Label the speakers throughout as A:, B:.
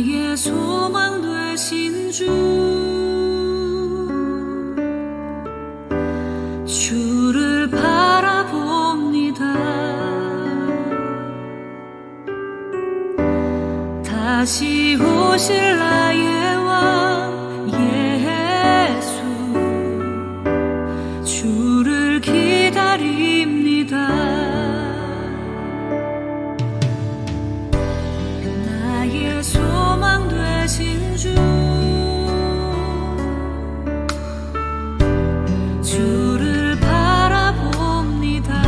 A: 나의 소망 되신 주를 바라봅니다. 다시 오실 나의 왕 예수, 주를 기다립니다. 나의 소망 되신 주를 바라봅니다.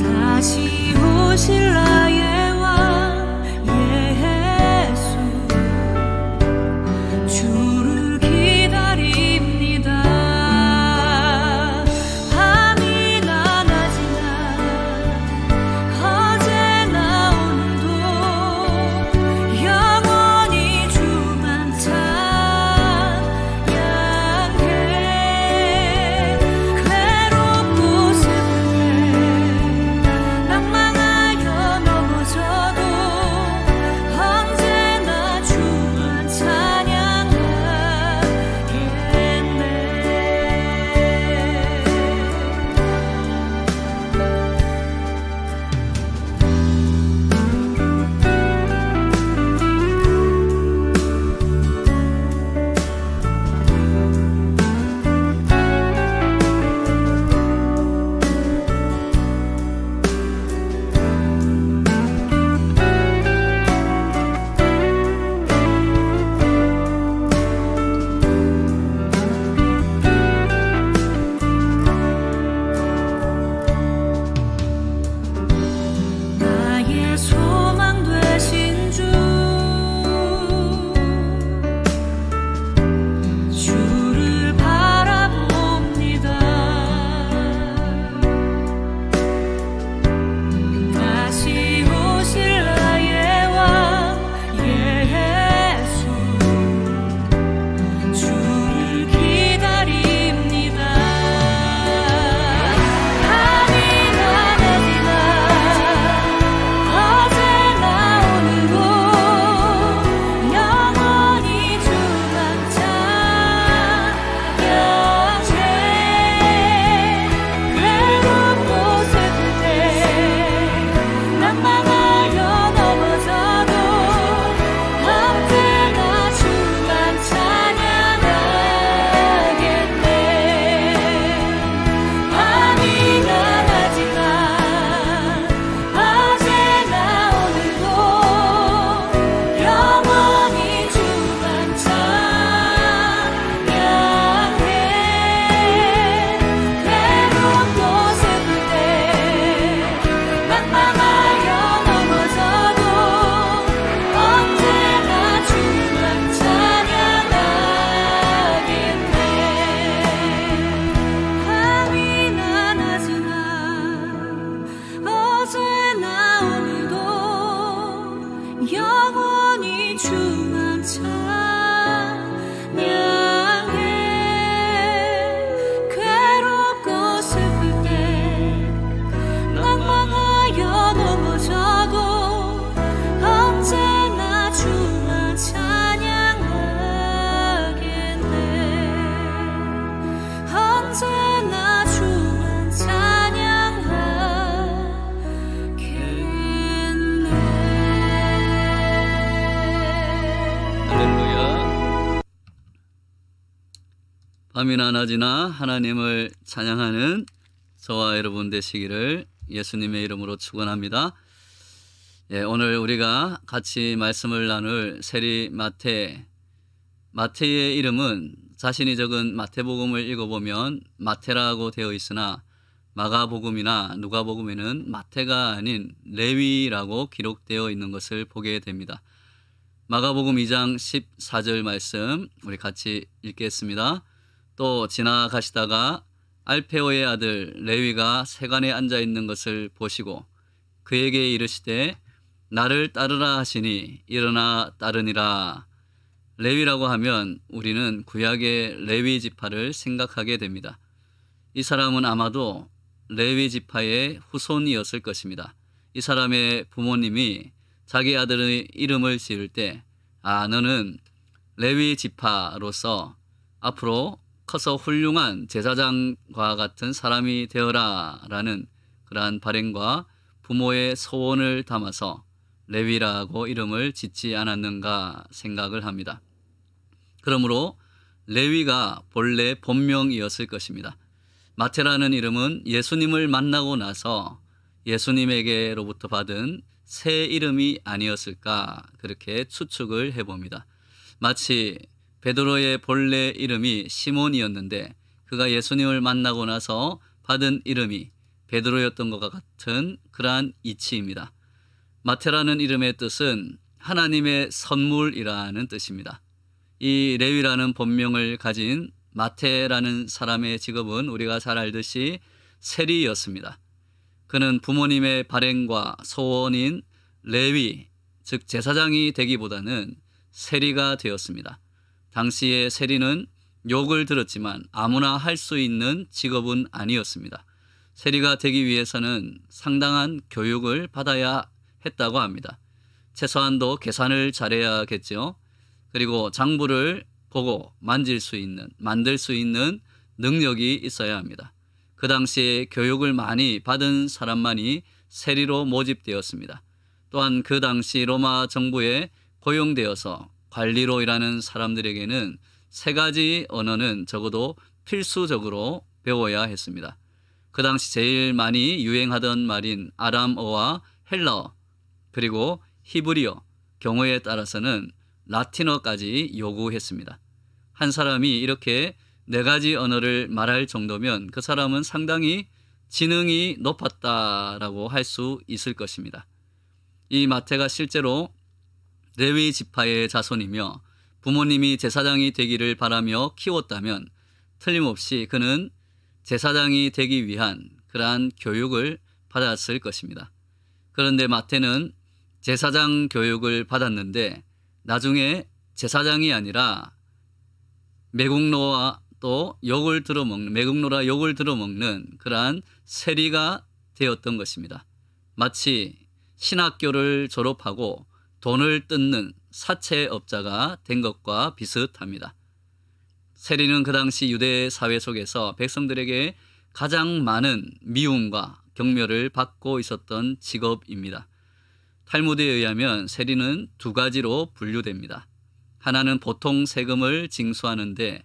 A: 다시 오실 나의 왕 예수, 주를 기다립니다. 밤이나 낮이나 어제나 오늘도 영원히 주만 찬양해. 괴롭고 슬플 때 낭망하여 넘어져도 언제나 주만 찬양하겠네. 나의 소망 되신 주를 바라봅니다. 다시 오실 나의 왕 예수, 주를 기다립니다. 밤이나 낮이나 어제나 오늘도 영원히 주만 찬양해. 괴롭고 슬플 때 낭망하여 넘어져도 언제나 주만 찬양하겠네. 밤이나 낮이나 어제나 오늘도 영원히 주만 찬양해. 괴롭고 슬플 때 낭망하여 넘어져도 언제나 주만 찬양하겠네. 밤이나 낮이나 어제나 오늘도 영원히 주만 찬양해. 괴롭고 슬플 때 낭망하여 넘어져도 언제나 주만 찬양하겠네. 언제나 주만 찬양하겠네.
B: 할렐루야. 밤이나 낮이나 하나님을 찬양하는 저와 여러분 되시기를 예수님의 이름으로 축원합니다. 오늘 우리가 같이 말씀을 나눌 세리 마태의 이름은 자신이 적은 마태복음을 읽어보면 마태라고 되어 있으나 마가복음이나 누가복음에는 마태가 아닌 레위라고 기록되어 있는 것을 보게 됩니다. 마가복음 2장 14절 말씀 우리 같이 읽겠습니다. 또 지나가시다가 알페오의 아들 레위가 세간에 앉아 있는 것을 보시고 그에게 이르시되 나를 따르라 하시니 일어나 따르니라. 레위라고 하면 우리는 구약의 레위 지파를 생각하게 됩니다. 이 사람은 아마도 레위 지파의 후손이었을 것입니다. 이 사람의 부모님이 자기 아들의 이름을 지을 때 너는 레위 지파로서 앞으로 커서 훌륭한 제사장과 같은 사람이 되어라 라는 그러한 바램과 부모의 소원을 담아서 레위라고 이름을 짓지 않았는가 생각을 합니다. 그러므로 레위가 본래 본명이었을 것입니다. 마태라는 이름은 예수님을 만나고 나서 예수님에게로부터 받은 새 이름이 아니었을까 그렇게 추측을 해봅니다. 마치 베드로의 본래 이름이 시몬이었는데 그가 예수님을 만나고 나서 받은 이름이 베드로였던 것과 같은 그러한 이치입니다. 마태라는 이름의 뜻은 하나님의 선물이라는 뜻입니다. 이 레위라는 본명을 가진 마태라는 사람의 직업은 우리가 잘 알듯이 세리였습니다. 그는 부모님의 발행과 소원인 레위, 즉 제사장이 되기보다는 세리가 되었습니다. 당시의 세리는 욕을 들었지만 아무나 할 수 있는 직업은 아니었습니다. 세리가 되기 위해서는 상당한 교육을 받아야 했다고 합니다. 최소한도 계산을 잘해야겠죠. 그리고 장부를 보고 만들 수 있는 능력이 있어야 합니다. 그 당시에 교육을 많이 받은 사람만이 세리로 모집되었습니다. 또한 그 당시 로마 정부에 고용되어서 관리로 일하는 사람들에게는 세 가지 언어는 적어도 필수적으로 배워야 했습니다. 그 당시 제일 많이 유행하던 말인 아람어와 헬라어 그리고 히브리어, 경우에 따라서는 라틴어까지 요구했습니다. 한 사람이 이렇게 네 가지 언어를 말할 정도면 그 사람은 상당히 지능이 높았다라고 할 수 있을 것입니다. 이 마태가 실제로 레위 지파의 자손이며 부모님이 제사장이 되기를 바라며 키웠다면 틀림없이 그는 제사장이 되기 위한 그러한 교육을 받았을 것입니다. 그런데 마태는 제사장 교육을 받았는데 나중에 제사장이 아니라 매국노와 또 매국노라 욕을 들어먹는 그러한 세리가 되었던 것입니다. 마치 신학교를 졸업하고 돈을 뜯는 사채업자가 된 것과 비슷합니다. 세리는 그 당시 유대 사회 속에서 백성들에게 가장 많은 미움과 경멸을 받고 있었던 직업입니다. 탈무드에 의하면 세리는 두 가지로 분류됩니다. 하나는 보통 세금을 징수하는데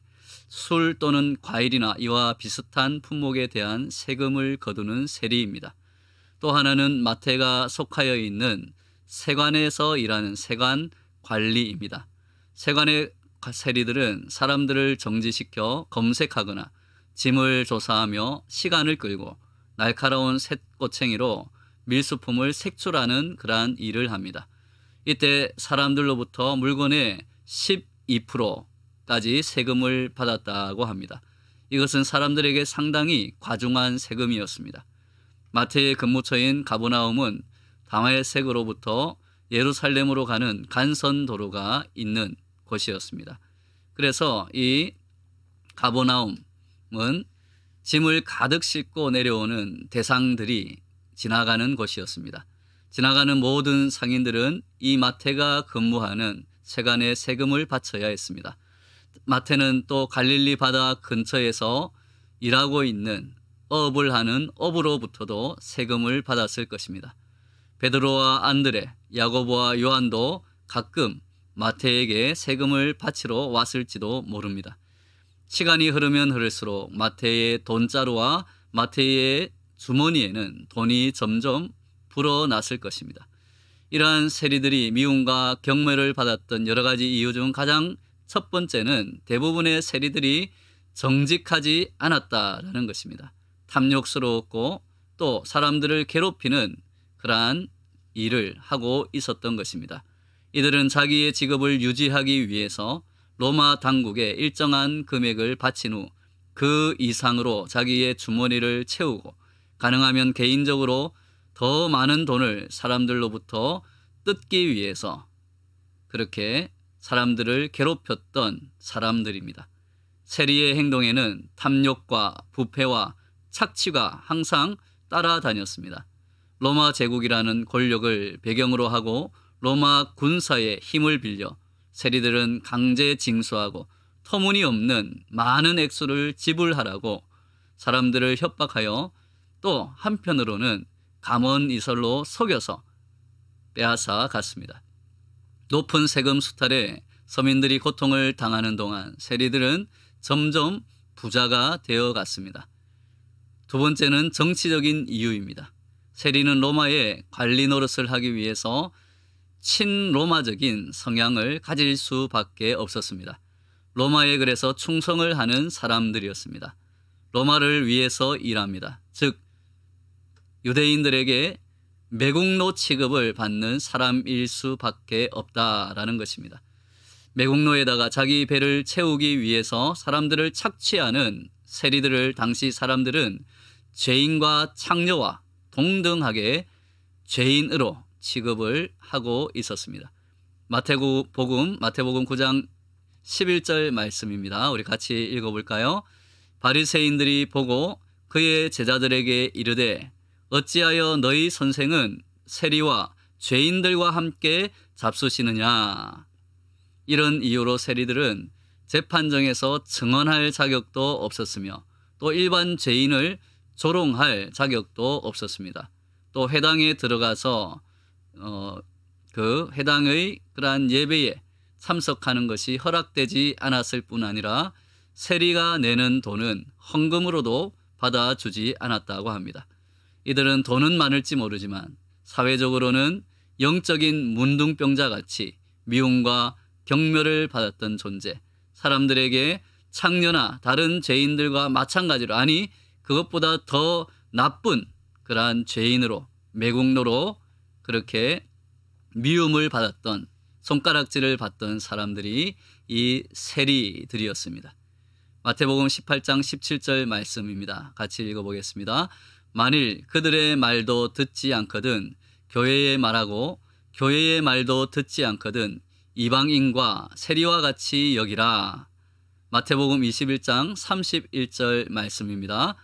B: 술 또는 과일이나 이와 비슷한 품목에 대한 세금을 거두는 세리입니다. 또 하나는 마태가 속하여 있는 세관에서 일하는 세관 관리입니다. 세관의 세리들은 사람들을 정지시켜 검색하거나 짐을 조사하며 시간을 끌고 날카로운 쇳곶행이로 밀수품을 색출하는 그러한 일을 합니다. 이때 사람들로부터 물건의 12%까지 세금을 받았다고 합니다. 이것은 사람들에게 상당히 과중한 세금이었습니다. 마태의 근무처인 가버나움은 다메섹으로부터 예루살렘으로 가는 간선 도로가 있는 곳이었습니다. 그래서 이 가버나움은 짐을 가득 싣고 내려오는 대상들이 지나가는 곳이었습니다. 지나가는 모든 상인들은 이 마태가 근무하는 세관에 세금을 바쳐야 했습니다. 마태는 또 갈릴리 바다 근처에서 일하고 있는 어업을 하는 어부로부터도 세금을 받았을 것입니다. 베드로와 안드레, 야고보와 요한도 가끔 마태에게 세금을 바치러 왔을지도 모릅니다. 시간이 흐르면 흐를수록 마태의 돈자루와 마태의 주머니에는 돈이 점점 불어났을 것입니다. 이러한 세리들이 미움과 경멸을 받았던 여러 가지 이유 중 가장 첫 번째는 대부분의 세리들이 정직하지 않았다라는 것입니다. 탐욕스러웠고 또 사람들을 괴롭히는 그러한 일을 하고 있었던 것입니다. 이들은 자기의 직업을 유지하기 위해서 로마 당국에 일정한 금액을 바친 후 그 이상으로 자기의 주머니를 채우고 가능하면 개인적으로 더 많은 돈을 사람들로부터 뜯기 위해서 그렇게 사람들을 괴롭혔던 사람들입니다. 세리의 행동에는 탐욕과 부패와 착취가 항상 따라다녔습니다. 로마 제국이라는 권력을 배경으로 하고 로마 군사의 힘을 빌려 세리들은 강제 징수하고 터무니없는 많은 액수를 지불하라고 사람들을 협박하여 또 한편으로는 감언이설로 속여서 빼앗아 갔습니다. 높은 세금 수탈에 서민들이 고통을 당하는 동안 세리들은 점점 부자가 되어 갔습니다. 두 번째는 정치적인 이유입니다. 세리는 로마의 관리 노릇을 하기 위해서 친로마적인 성향을 가질 수밖에 없었습니다. 로마에 그래서 충성을 하는 사람들이었습니다. 로마를 위해서 일합니다. 즉 유대인들에게 매국노 취급을 받는 사람일 수밖에 없다라는 것입니다. 매국노에다가 자기 배를 채우기 위해서 사람들을 착취하는 세리들을 당시 사람들은 죄인과 창녀와 동등하게 죄인으로 취급을 하고 있었습니다. 마태복음 9장 11절 말씀입니다. 우리 같이 읽어볼까요? 바리새인들이 보고 그의 제자들에게 이르되 어찌하여 너희 선생은 세리와 죄인들과 함께 잡수시느냐. 이런 이유로 세리들은 재판정에서 증언할 자격도 없었으며 또 일반 죄인을 조롱할 자격도 없었습니다. 또 회당에 들어가서 그 회당의 그러한 예배에 참석하는 것이 허락되지 않았을 뿐 아니라 세리가 내는 돈은 헌금으로도 받아주지 않았다고 합니다. 이들은 돈은 많을지 모르지만 사회적으로는 영적인 문둥병자 같이 미움과 경멸을 받았던 존재, 사람들에게 창녀나 다른 죄인들과 마찬가지로, 아니 그것보다 더 나쁜 그러한 죄인으로, 매국노로 그렇게 미움을 받았던, 손가락질을 받던 사람들이 이 세리들이었습니다. 마태복음 18장 17절 말씀입니다. 같이 읽어보겠습니다. 만일 그들의 말도 듣지 않거든 교회의 말하고 교회의 말도 듣지 않거든 이방인과 세리와 같이 여기라. 마태복음 21장 31절 말씀입니다.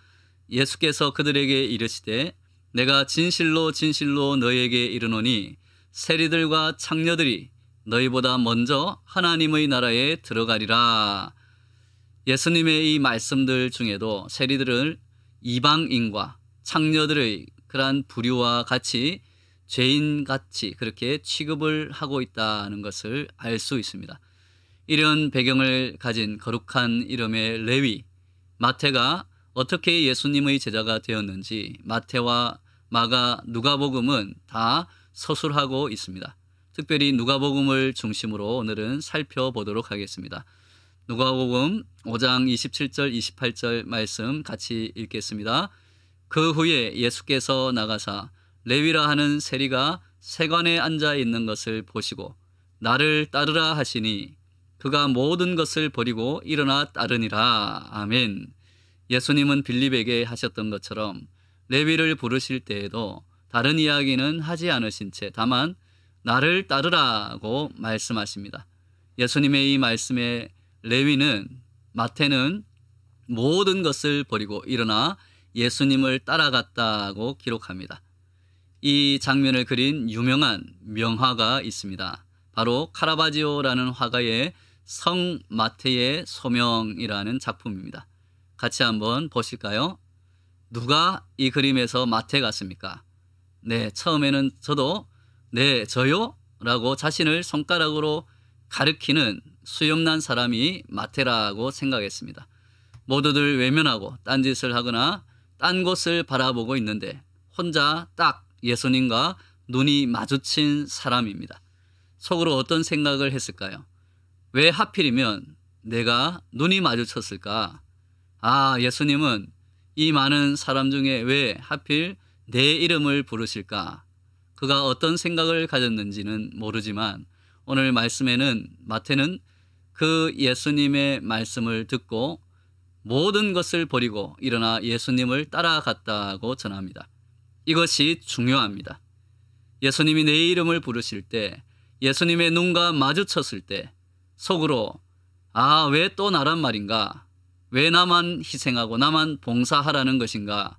B: 예수께서 그들에게 이르시되 내가 진실로 진실로 너희에게 이르노니 세리들과 창녀들이 너희보다 먼저 하나님의 나라에 들어가리라. 예수님의 이 말씀들 중에도 세리들을 이방인과 창녀들의 그러한 부류와 같이 죄인같이 그렇게 취급을 하고 있다는 것을 알 수 있습니다. 이런 배경을 가진 거룩한 이름의 레위, 마태가 어떻게 예수님의 제자가 되었는지 마태와 마가, 누가복음은 다 서술하고 있습니다. 특별히 누가복음을 중심으로 오늘은 살펴보도록 하겠습니다. 누가복음 5장 27절 28절 말씀 같이 읽겠습니다. 그 후에 예수께서 나가사 레위라 하는 세리가 세관에 앉아 있는 것을 보시고 나를 따르라 하시니 그가 모든 것을 버리고 일어나 따르니라. 아멘. 예수님은 빌립에게 하셨던 것처럼 레위를 부르실 때에도 다른 이야기는 하지 않으신 채 다만 나를 따르라고 말씀하십니다. 예수님의 이 말씀에 레위는, 마태는 모든 것을 버리고 일어나 예수님을 따라갔다고 기록합니다. 이 장면을 그린 유명한 명화가 있습니다. 바로 카라바지오라는 화가의 성 마태의 소명이라는 작품입니다. 같이 한번 보실까요? 누가 이 그림에서 마태 같습니까? 네, 처음에는 저도 네, 저요? 라고 자신을 손가락으로 가리키는 수염난 사람이 마태라고 생각했습니다. 모두들 외면하고 딴짓을 하거나 딴 곳을 바라보고 있는데 혼자 딱 예수님과 눈이 마주친 사람입니다. 속으로 어떤 생각을 했을까요? 왜 하필이면 내가 눈이 마주쳤을까? 아, 예수님은 이 많은 사람 중에 왜 하필 내 이름을 부르실까? 그가 어떤 생각을 가졌는지는 모르지만 오늘 말씀에는 마태는 그 예수님의 말씀을 듣고 모든 것을 버리고 일어나 예수님을 따라갔다고 전합니다. 이것이 중요합니다. 예수님이 내 이름을 부르실 때, 예수님의 눈과 마주쳤을 때 속으로 아, 왜 또 나란 말인가? 왜 나만 희생하고 나만 봉사하라는 것인가?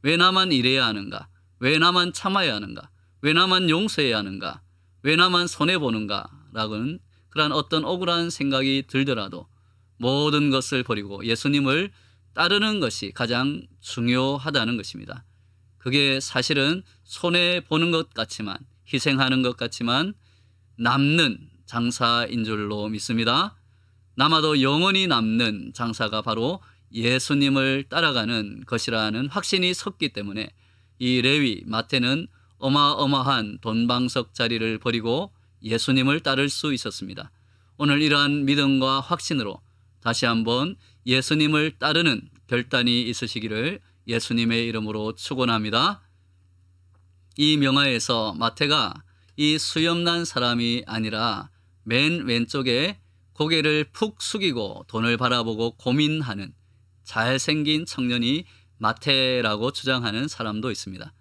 B: 왜 나만 이래야 하는가? 왜 나만 참아야 하는가? 왜 나만 용서해야 하는가? 왜 나만 손해보는가? 라는 그러한 어떤 억울한 생각이 들더라도 모든 것을 버리고 예수님을 따르는 것이 가장 중요하다는 것입니다. 그게 사실은 손해보는 것 같지만, 희생하는 것 같지만 남는 장사인 줄로 믿습니다. 남아도 영원히 남는 장사가 바로 예수님을 따라가는 것이라는 확신이 섰기 때문에 이 레위 마태는 어마어마한 돈방석 자리를 버리고 예수님을 따를 수 있었습니다. 오늘 이러한 믿음과 확신으로 다시 한번 예수님을 따르는 결단이 있으시기를 예수님의 이름으로 축원합니다. 이 명화에서 마태가 이 수염난 사람이 아니라 맨 왼쪽에 고개를 푹 숙이고 돈을 바라보고 고민하는 잘생긴 청년이 마태라고 주장하는 사람도 있습니다.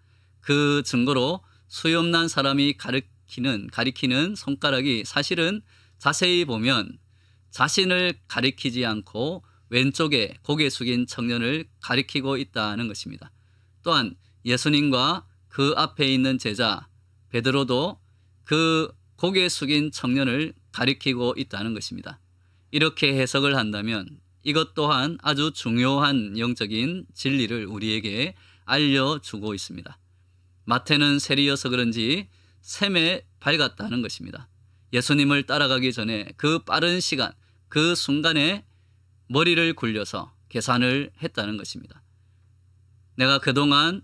B: 그 증거로 수염난 사람이 가리키는 손가락이 사실은 자세히 보면 자신을 가리키지 않고 왼쪽에 고개 숙인 청년을 가리키고 있다는 것입니다. 또한 예수님과 그 앞에 있는 제자 베드로도 그 고개 숙인 청년을 가리키고 있다는 것입니다. 이렇게 해석을 한다면 이것 또한 아주 중요한 영적인 진리를 우리에게 알려주고 있습니다. 마태는 세리여서 그런지 샘에 밝았다는 것입니다. 예수님을 따라가기 전에 그 빠른 시간, 그 순간에 머리를 굴려서 계산을 했다는 것입니다. 내가 그동안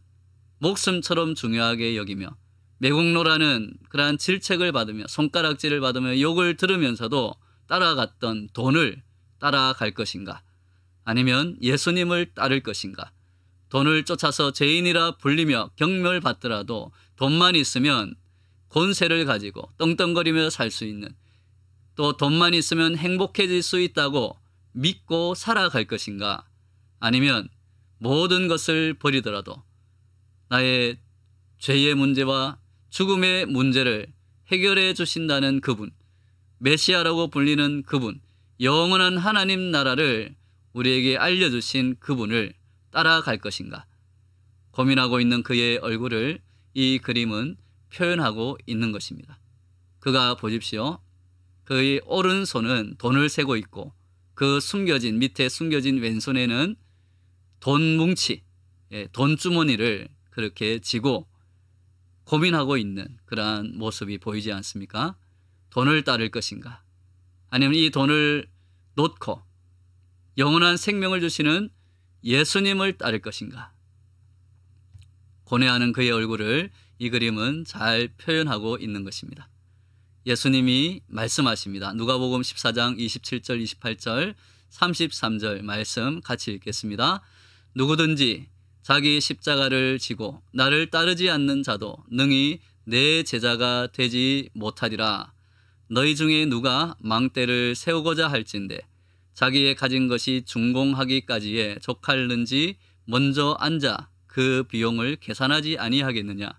B: 목숨처럼 중요하게 여기며 매국노라는 그러한 질책을 받으며 손가락질을 받으며 욕을 들으면서도 따라갔던 돈을 따라갈 것인가? 아니면 예수님을 따를 것인가? 돈을 쫓아서 죄인이라 불리며 경멸받더라도 돈만 있으면 권세를 가지고 떵떵거리며 살 수 있는, 또 돈만 있으면 행복해질 수 있다고 믿고 살아갈 것인가? 아니면 모든 것을 버리더라도 나의 죄의 문제와 죽음의 문제를 해결해 주신다는 그분, 메시아라고 불리는 그분, 영원한 하나님 나라를 우리에게 알려주신 그분을 따라갈 것인가? 고민하고 있는 그의 얼굴을 이 그림은 표현하고 있는 것입니다. 그가 보십시오. 그의 오른손은 돈을 세고 있고 그 밑에 숨겨진 왼손에는 돈 뭉치, 돈 주머니를 그렇게 쥐고 고민하고 있는 그러한 모습이 보이지 않습니까? 돈을 따를 것인가? 아니면 이 돈을 놓고 영원한 생명을 주시는 예수님을 따를 것인가? 고뇌하는 그의 얼굴을 이 그림은 잘 표현하고 있는 것입니다. 예수님이 말씀하십니다. 누가복음 14장 27절, 28절, 33절 말씀 같이 읽겠습니다. 누구든지 자기 십자가를 지고 나를 따르지 않는 자도 능히 내 제자가 되지 못하리라. 너희 중에 누가 망대를 세우고자 할진대 자기의 가진 것이 준공하기까지에 족할는지 먼저 앉아 그 비용을 계산하지 아니하겠느냐.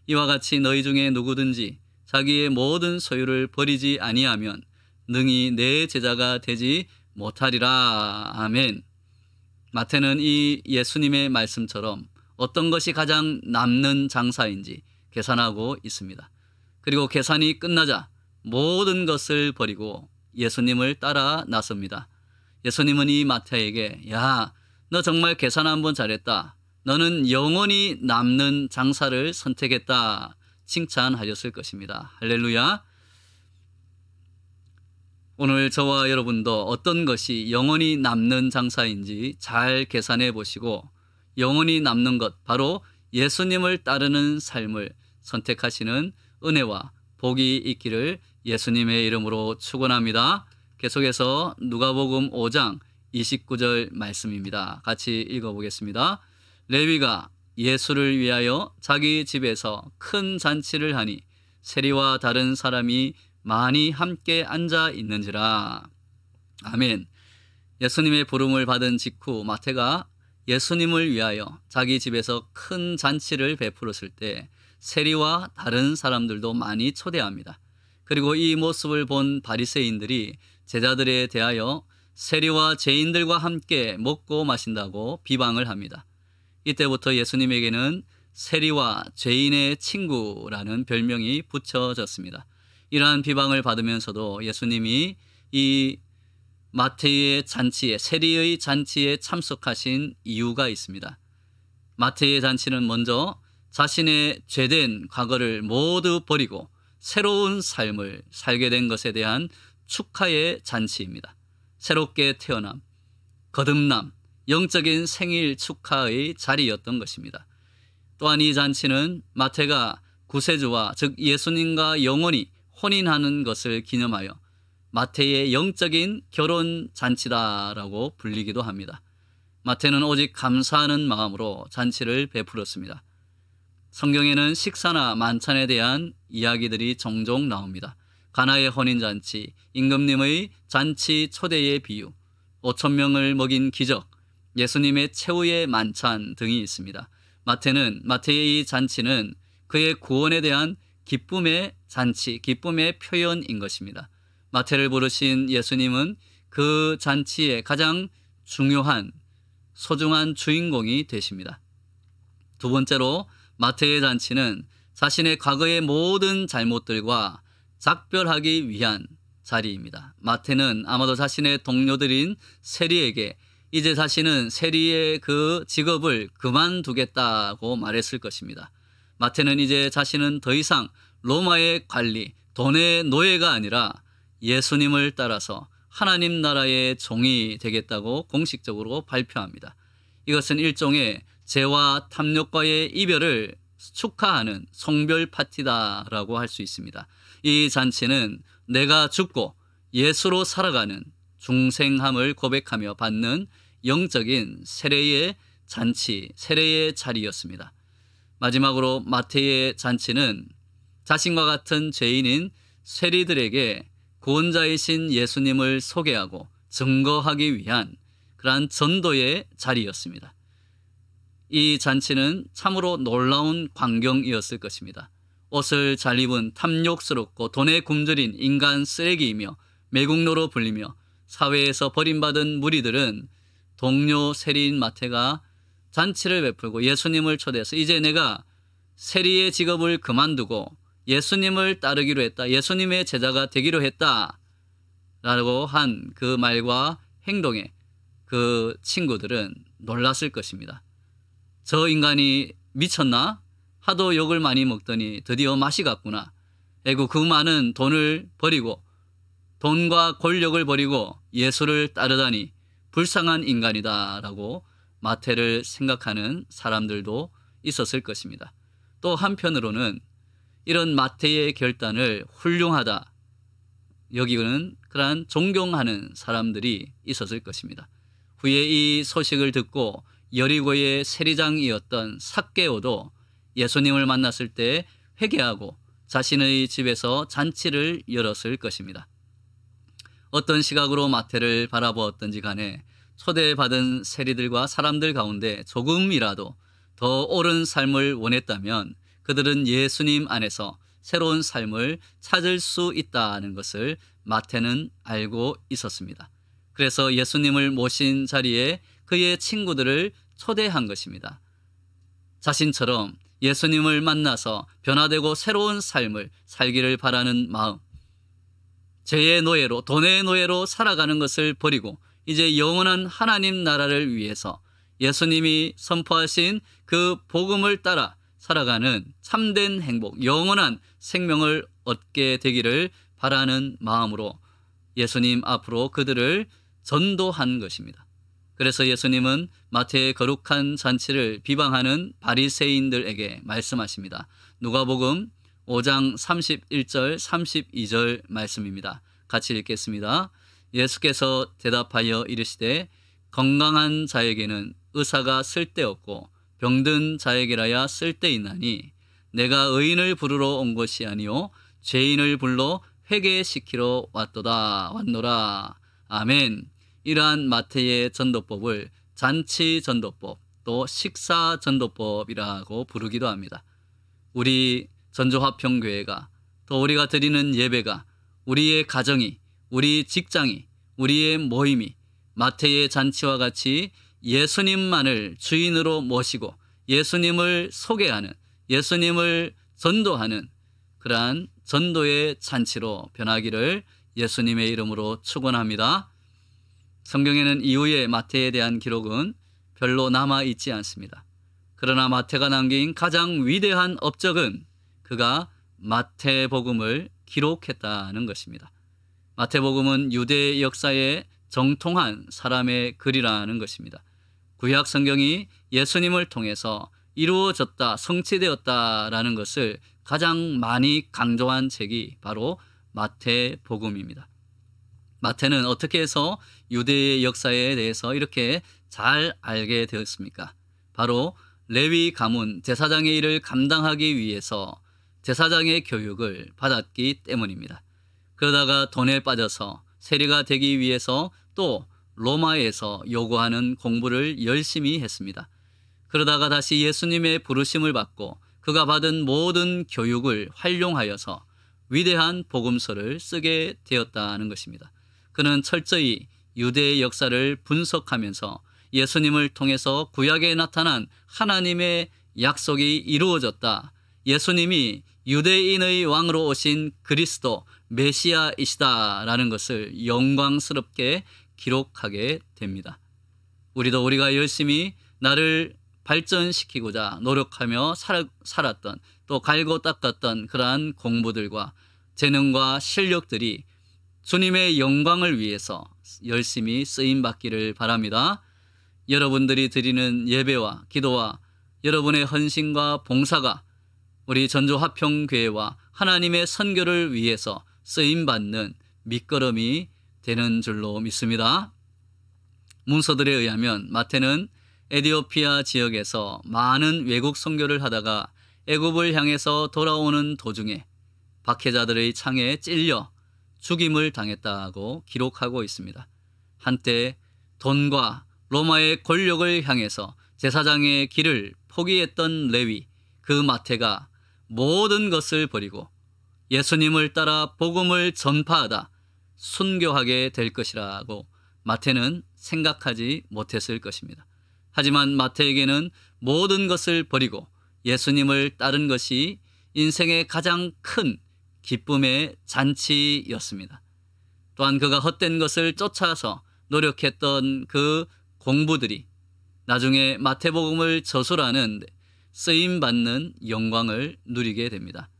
B: 이와 같이 너희 중에 누구든지 자기의 모든 소유를 버리지 아니하면 능히 내 제자가 되지 못하리라. 아멘. 마태는 이 예수님의 말씀처럼 어떤 것이 가장 남는 장사인지 계산하고 있습니다. 그리고 계산이 끝나자 모든 것을 버리고 예수님을 따라 나섭니다. 예수님은 이 마태에게 야, 너 정말 계산 한번 잘했다. 너는 영원히 남는 장사를 선택했다. 칭찬하셨을 것입니다. 할렐루야. 오늘 저와 여러분도 어떤 것이 영원히 남는 장사인지 잘 계산해 보시고 영원히 남는 것, 바로 예수님을 따르는 삶을 선택하시는 은혜와 복이 있기를 예수님의 이름으로 축원합니다. 계속해서 누가복음 5장 29절 말씀입니다. 같이 읽어보겠습니다. 레위가 예수를 위하여 자기 집에서 큰 잔치를 하니 세리와 다른 사람이 많이 함께 앉아 있는지라. 아멘. 예수님의 부름을 받은 직후 마태가 예수님을 위하여 자기 집에서 큰 잔치를 베풀었을 때 세리와 다른 사람들도 많이 초대합니다. 그리고 이 모습을 본 바리새인들이 제자들에 대하여 세리와 죄인들과 함께 먹고 마신다고 비방을 합니다. 이때부터 예수님에게는 세리와 죄인의 친구라는 별명이 붙여졌습니다. 이러한 비방을 받으면서도 예수님이 이 마태의 잔치에, 세리의 잔치에 참석하신 이유가 있습니다. 마태의 잔치는 먼저 자신의 죄된 과거를 모두 버리고 새로운 삶을 살게 된 것에 대한 축하의 잔치입니다. 새롭게 태어남, 거듭남, 영적인 생일 축하의 자리였던 것입니다. 또한 이 잔치는 마태가 구세주와 즉 예수님과 영원히 혼인하는 것을 기념하여 마태의 영적인 결혼 잔치다라고 불리기도 합니다. 마태는 오직 감사하는 마음으로 잔치를 베풀었습니다. 성경에는 식사나 만찬에 대한 이야기들이 종종 나옵니다. 가나의 혼인잔치, 임금님의 잔치 초대의 비유, 5,000명을 먹인 기적, 예수님의 최후의 만찬 등이 있습니다. 마태의 이 잔치는 그의 구원에 대한 기쁨의 잔치, 기쁨의 표현인 것입니다. 마태를 부르신 예수님은 그 잔치의 가장 중요한 소중한 주인공이 되십니다. 두 번째로 마태의 잔치는 자신의 과거의 모든 잘못들과 작별하기 위한 자리입니다. 마태는 아마도 자신의 동료들인 세리에게 이제 자신은 세리의 그 직업을 그만두겠다고 말했을 것입니다. 마태는 이제 자신은 더 이상 로마의 관리, 돈의 노예가 아니라 예수님을 따라서 하나님 나라의 종이 되겠다고 공식적으로 발표합니다. 이것은 일종의 죄와 탐욕과의 이별을 축하하는 성별 파티다라고 할 수 있습니다. 이 잔치는 내가 죽고 예수로 살아가는 중생함을 고백하며 받는 영적인 세례의 잔치, 세례의 자리였습니다. 마지막으로 마태의 잔치는 자신과 같은 죄인인 세리들에게 구원자이신 예수님을 소개하고 증거하기 위한 그러한 전도의 자리였습니다. 이 잔치는 참으로 놀라운 광경이었을 것입니다. 옷을 잘 입은 탐욕스럽고 돈에 굶주린 인간 쓰레기이며 매국노로 불리며 사회에서 버림받은 무리들은 동료 세리인 마태가 잔치를 베풀고 예수님을 초대해서 이제 내가 세리의 직업을 그만두고 예수님을 따르기로 했다. 예수님의 제자가 되기로 했다. 라고 한 그 말과 행동에 그 친구들은 놀랐을 것입니다. 저 인간이 미쳤나? 하도 욕을 많이 먹더니 드디어 맛이 갔구나. 에고 그 많은 돈을 버리고 돈과 권력을 버리고 예수를 따르다니 불쌍한 인간이다 라고 마태를 생각하는 사람들도 있었을 것입니다. 또 한편으로는 이런 마태의 결단을 훌륭하다 여기는 그러한 존경하는 사람들이 있었을 것입니다. 후에 이 소식을 듣고 여리고의 세리장이었던 삭개오도 예수님을 만났을 때 회개하고 자신의 집에서 잔치를 열었을 것입니다. 어떤 시각으로 마태를 바라보았던지 간에 초대받은 세리들과 사람들 가운데 조금이라도 더 옳은 삶을 원했다면 그들은 예수님 안에서 새로운 삶을 찾을 수 있다는 것을 마태는 알고 있었습니다. 그래서 예수님을 모신 자리에 그의 친구들을 초대한 것입니다. 자신처럼 예수님을 만나서 변화되고 새로운 삶을 살기를 바라는 마음, 죄의 노예로, 돈의 노예로 살아가는 것을 버리고 이제 영원한 하나님 나라를 위해서 예수님이 선포하신 그 복음을 따라 살아가는 참된 행복, 영원한 생명을 얻게 되기를 바라는 마음으로 예수님 앞으로 그들을 전도한 것입니다. 그래서 예수님은 마태의 거룩한 잔치를 비방하는 바리새인들에게 말씀하십니다. 누가복음 5장 31절 32절 말씀입니다. 같이 읽겠습니다. 예수께서 대답하여 이르시되 건강한 자에게는 의사가 쓸데없고 병든 자에게라야 쓸데있나니 내가 의인을 부르러 온 것이 아니요 죄인을 불러 회개시키러 왔노라. 아멘. 이러한 마태의 전도법을 잔치 전도법 또 식사 전도법이라고 부르기도 합니다. 우리 전조화평교회가 또 우리가 드리는 예배가 우리의 가정이 우리 직장이 우리의 모임이 마태의 잔치와 같이 예수님만을 주인으로 모시고 예수님을 소개하는, 예수님을 전도하는 그러한 전도의 잔치로 변하기를 예수님의 이름으로 축원합니다. 성경에는 이후에 마태에 대한 기록은 별로 남아 있지 않습니다. 그러나 마태가 남긴 가장 위대한 업적은 그가 마태복음을 기록했다는 것입니다. 마태복음은 유대 역사에 정통한 사람의 글이라는 것입니다. 구약 성경이 예수님을 통해서 이루어졌다, 성취되었다라는 것을 가장 많이 강조한 책이 바로 마태복음입니다. 마태는 어떻게 해서 유대의 역사에 대해서 이렇게 잘 알게 되었습니까? 바로 레위 가문 제사장의 일을 감당하기 위해서 제사장의 교육을 받았기 때문입니다. 그러다가 돈에 빠져서 세리가 되기 위해서 또 로마에서 요구하는 공부를 열심히 했습니다. 그러다가 다시 예수님의 부르심을 받고 그가 받은 모든 교육을 활용하여서 위대한 복음서를 쓰게 되었다는 것입니다. 그는 철저히 유대의 역사를 분석하면서 예수님을 통해서 구약에 나타난 하나님의 약속이 이루어졌다, 예수님이 유대인의 왕으로 오신 그리스도 메시아이시다라는 것을 영광스럽게 기록하게 됩니다. 우리가 열심히 나를 발전시키고자 노력하며 살았던, 또 갈고 닦았던 그러한 공부들과 재능과 실력들이 주님의 영광을 위해서 열심히 쓰임받기를 바랍니다. 여러분들이 드리는 예배와 기도와 여러분의 헌신과 봉사가 우리 전주화평교회와 하나님의 선교를 위해서 쓰임받는 밑거름이 되는 줄로 믿습니다. 문서들에 의하면 마태는 에티오피아 지역에서 많은 외국 선교를 하다가 애굽을 향해서 돌아오는 도중에 박해자들의 창에 찔려 죽임을 당했다고 기록하고 있습니다. 한때 돈과 로마의 권력을 향해서 제사장의 길을 포기했던 레위, 그 마태가 모든 것을 버리고 예수님을 따라 복음을 전파하다 순교하게 될 것이라고 마태는 생각하지 못했을 것입니다. 하지만 마태에게는 모든 것을 버리고 예수님을 따른 것이 인생의 가장 큰 기쁨의 잔치였습니다. 또한 그가 헛된 것을 쫓아서 노력했던 그 공부들이 나중에 마태복음을 저술하는 쓰임받는 영광을 누리게 됩니다.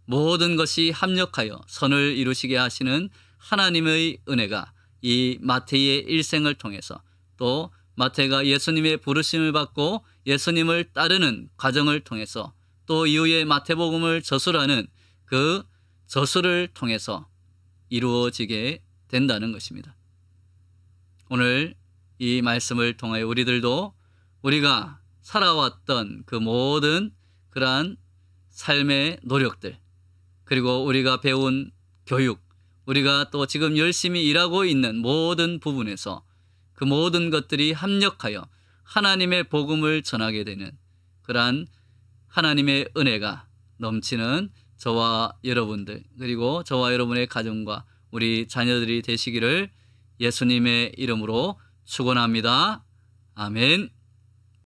B: 모든 것이 합력하여 선을 이루시게 하시는 하나님의 은혜가 이 마태의 일생을 통해서, 또 마태가 예수님의 부르심을 받고 예수님을 따르는 과정을 통해서, 또 이후에 마태복음을 저술하는 그 저술을 통해서 이루어지게 된다는 것입니다. 오늘 이 말씀을 통하여 우리들도 우리가 살아왔던 그 모든 그러한 삶의 노력들, 그리고 우리가 배운 교육, 우리가 또 지금 열심히 일하고 있는 모든 부분에서 그 모든 것들이 합력하여 하나님의 복음을 전하게 되는 그러한 하나님의 은혜가 넘치는 저와 여러분들, 그리고 저와 여러분의 가정과 우리 자녀들이 되시기를 예수님의 이름으로 축원합니다. 아멘.